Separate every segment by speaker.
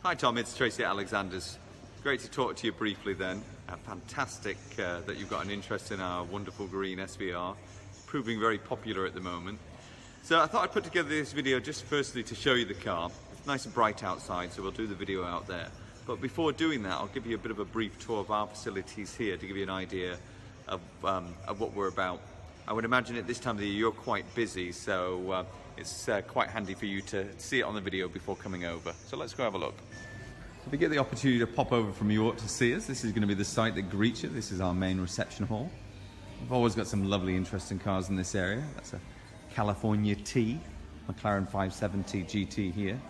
Speaker 1: Hi Tom, it's Tracy at Alexander's. Great to talk to you briefly then. Fantastic that you've got an interest in our wonderful green SVR, proving very popular at the moment. So I thought I'd put together this video just firstly to show you the car. It's nice and bright outside, so we'll do the video out there. But before doing that, I'll give you a bit of a brief tour of our facilities here to give you an idea of what we're about. I would imagine at this time of the year you're quite busy, so it's quite handy for you to see it on the video before coming over. So let's go have a look. If you get the opportunity to pop over from York to see us, this is going to be the site that greets you. This is our main reception hall. We've always got some lovely, interesting cars in this area. That's a California T, McLaren 570 GT here.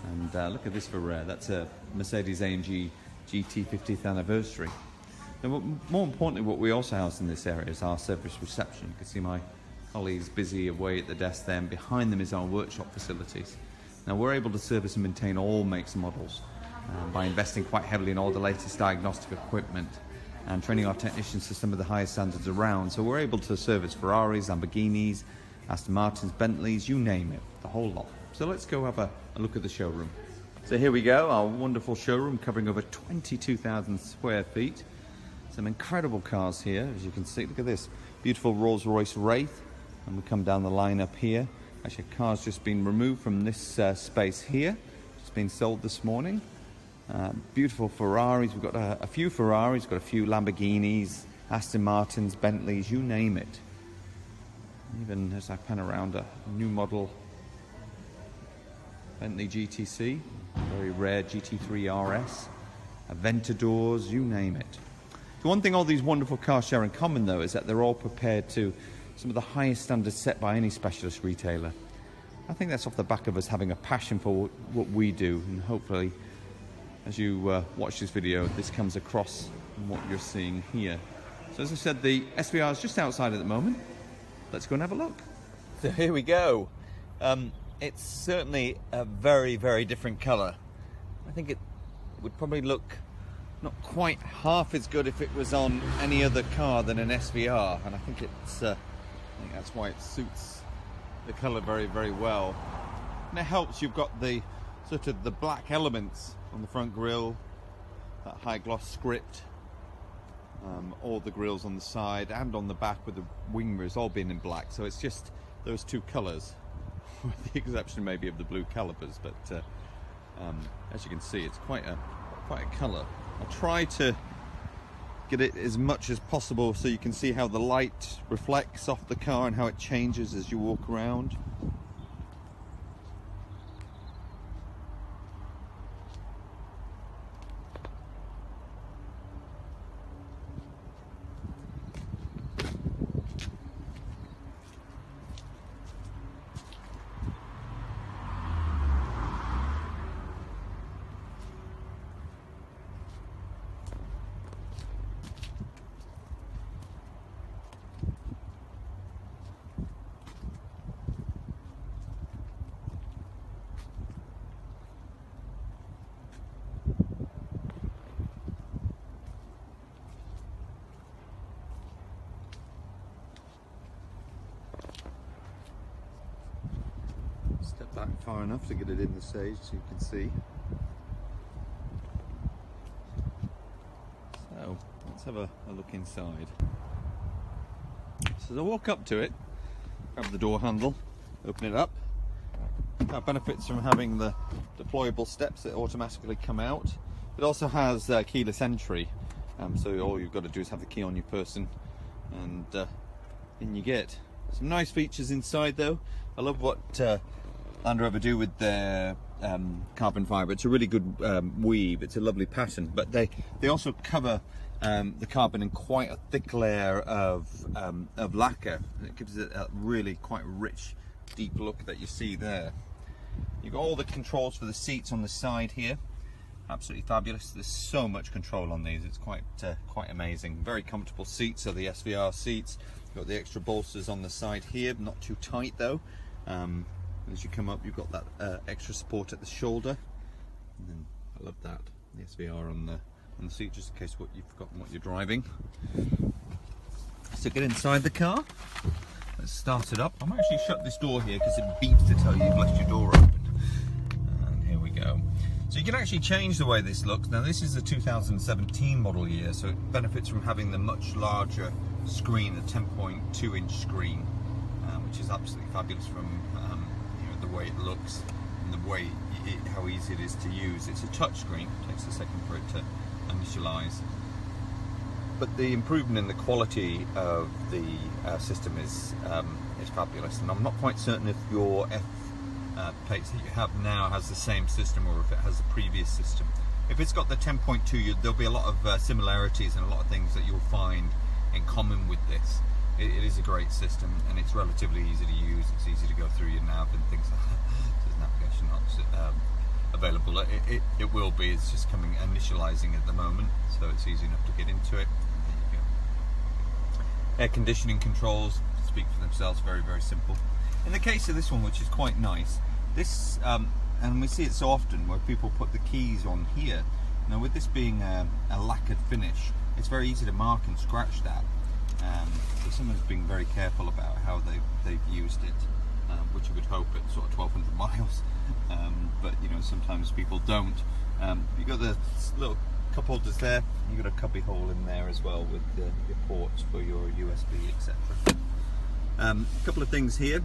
Speaker 1: And look at this for rare. That's a Mercedes-AMG GT 50th anniversary. Now, more importantly, what we also house in this area is our service reception. You can see my colleagues busy away at the desk there, and behind them is our workshop facilities. Now, we're able to service and maintain all makes and models by investing quite heavily in all the latest diagnostic equipment and training our technicians to some of the highest standards around. So we're able to service Ferraris, Lamborghinis, Aston Martins, Bentleys, you name it, the whole lot. So let's go have a look at the showroom. So here we go, our wonderful showroom covering over 22,000 square feet. Some incredible cars here, as you can see. Look at this beautiful Rolls-Royce Wraith, and we come down the line up here. Actually, a car's just been removed from this space here. It's been sold this morning. Beautiful Ferraris. We've got a few Ferraris, we've got a few Lamborghinis, Aston Martins, Bentleys, you name it. Even as I pan around, a new model Bentley GTC, very rare GT3 RS, Aventadors, you name it. The one thing all these wonderful cars share in common, though, is that they're all prepared to some of the highest standards set by any specialist retailer. I think that's off the back of us having a passion for what we do, and hopefully, as you watch this video, this comes across in what you're seeing here. So as I said, the SVR is just outside at the moment. Let's go and have a look. So here we go. It's certainly a very, very different colour. I think it would probably look not quite half as good if it was on any other car than an SVR, and I think that's why it suits the colour very, very well. And it helps you've got the sort of the black elements on the front grille, that high gloss script, all the grills on the side and on the back with the wing mirrors all being in black. So it's just those two colours, with the exception maybe of the blue calipers. But as you can see, it's quite a colour. I'll try to get it as much as possible so you can see how the light reflects off the car and how it changes as you walk around. Step back far enough to get it in the stage so you can see. So let's have a look inside. So as I walk up to it, grab the door handle, open it up. That benefits from having the deployable steps that automatically come out. It also has keyless entry, so all you've got to do is have the key on your person, and in you get. Some nice features inside though. I love what Land Rover do with their carbon fibre. It's a really good weave. It's a lovely pattern, but they also cover the carbon in quite a thick layer of lacquer. It gives it a really quite rich, deep look that you see there. You've got all the controls for the seats on the side here. Absolutely fabulous. There's so much control on these. It's quite amazing. Very comfortable seats are the SVR seats. You've got the extra bolsters on the side here, not too tight though. As you come up, you've got that extra support at the shoulder. And then I love that, the SVR on the seat, just in case you've forgotten what you're driving. So get inside the car. Let's start it up. I'm actually shut this door here because it beeps to tell you you've left your door open. And here we go. So you can actually change the way this looks. Now this is a 2017 model year, so it benefits from having the much larger screen, a 10.2 inch screen, which is absolutely fabulous from you know, the way it looks and the way how easy it is to use. It's a touch screen, it takes a second for it to initialize. But the improvement in the quality of the system is fabulous, and I'm not quite certain if your F-Pace that you have now has the same system or if it has the previous system. If it's got the 10.2, there'll be a lot of similarities and a lot of things that you'll find in common with this. It is a great system, and it's relatively easy to use. It's easy to go through your nav and things like that. There's navigation not available. It will be. It's just initializing at the moment, so it's easy enough to get into it. There you go. Air conditioning controls speak for themselves. Very, very simple. In the case of this one, which is quite nice, this and we see it so often where people put the keys on here. Now, with this being a lacquered finish, it's very easy to mark and scratch that. So someone's being very careful about how they've used it, which you would hope at sort of 1200 miles. But you know, sometimes people don't. You've got the little cup holders there. You've got a cubby hole in there as well with your ports for your USB, etc. A couple of things here.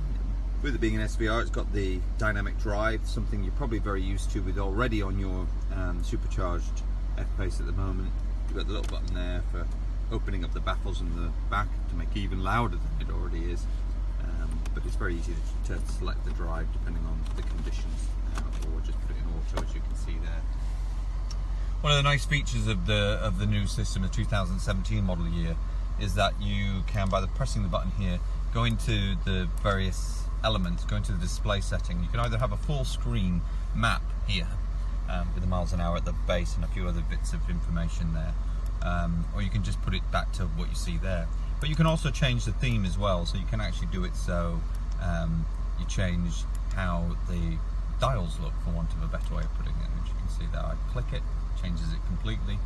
Speaker 1: With it being an SVR, it's got the dynamic drive, something you're probably very used to with already on your supercharged F-Pace at the moment. You've got the little button there for opening up the baffles in the back to make it even louder than it already is. But it's very easy to select the drive depending on the conditions, or just put it in auto, as you can see there. One of the nice features of the new system, the 2017 model year, is that you can, by pressing the button here, go into the various elements, go into the display setting. You can either have a full screen map here with the miles an hour at the base and a few other bits of information there, or you can just put it back to what you see there. But you can also change the theme as well, so you can actually do it so you change how the dials look, for want of a better way of putting it. As you can see there, I click it, changes it completely.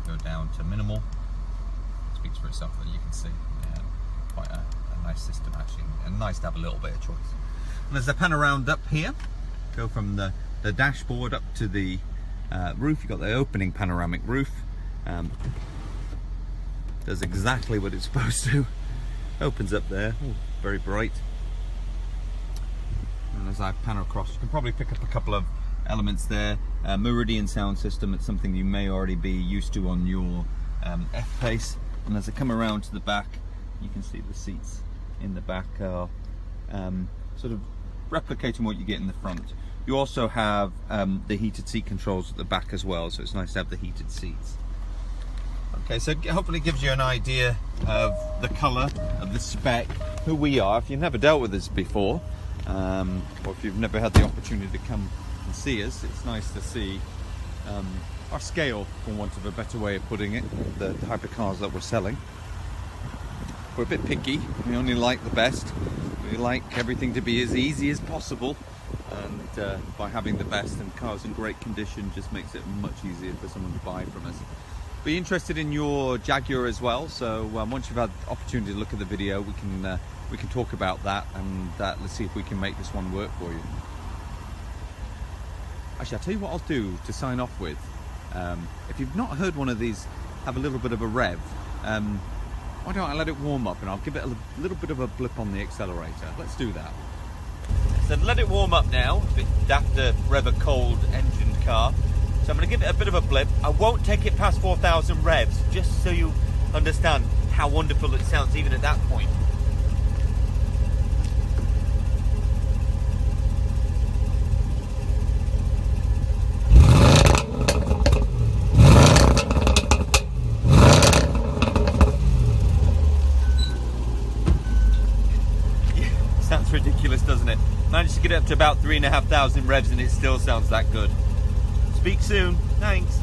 Speaker 1: Go down to minimal, it speaks for itself, that you can see. Quite a nice system actually, and nice to have a little bit of choice. And as I pan around up here, go from the dashboard up to the roof, you've got the opening panoramic roof. Does exactly what it's supposed to. Opens up there. Ooh, very bright. And as I pan across, you can probably pick up a couple of elements there. Meridian sound system, it's something you may already be used to on your F-Pace. And as I come around to the back, you can see the seats in the back are sort of replicating what you get in the front. You also have the heated seat controls at the back as well, so it's nice to have the heated seats. Okay, so hopefully it gives you an idea of the colour, of the spec, who we are. If you've never dealt with us before, or if you've never had the opportunity to come and see us, it's nice to see our scale, for want of a better way of putting it, the type of cars that we're selling. We're a bit picky, we only like the best. We like everything to be as easy as possible, and by having the best and cars in great condition just makes it much easier for someone to buy from us. Be interested in your Jaguar as well, so once you've had the opportunity to look at the video, we can talk about that, and let's see if we can make this one work for you. Actually, I'll tell you what I'll do to sign off with. If you've not heard one of these have a little bit of a rev, why don't I let it warm up and I'll give it a little bit of a blip on the accelerator. Let's do that. So let it warm up now. It's a bit daft to rev a cold engined car. So I'm going to give it a bit of a blip. I won't take it past 4,000 revs, just so you understand how wonderful it sounds even at that point. Yeah, sounds ridiculous, doesn't it? Managed to get it up to about 3,500 revs and it still sounds that good. Speak soon. Thanks.